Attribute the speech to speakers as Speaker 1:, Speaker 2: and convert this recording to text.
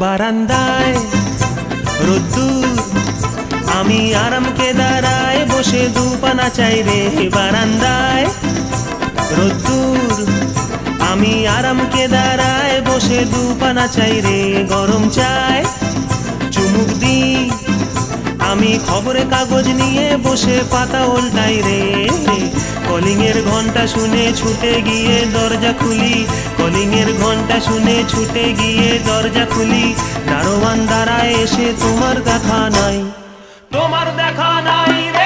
Speaker 1: বারান্দায় রোদ্দুর, আমি আরাম কেদারায় বসে দুপানা চাই রে। বারান্দায় রোদ্দুর, আমি আরাম কেদারায় বসে দুপানা চাই রে। গরম চায় চুমুক দি, আমি খবরের কাগজ নিয়ে বসে পাতা উল্টাই রে। কলিং এর ঘন্টা শুনে ছুটে গিয়ে দরজা খুলি, কলিং এর ঘন্টা শুনে ছুটে গিয়ে দরজা খুলি। দারোয়ান দাঁড়ায় এসে তোমার দেখা নাই, তোমার দেখা নাই রে।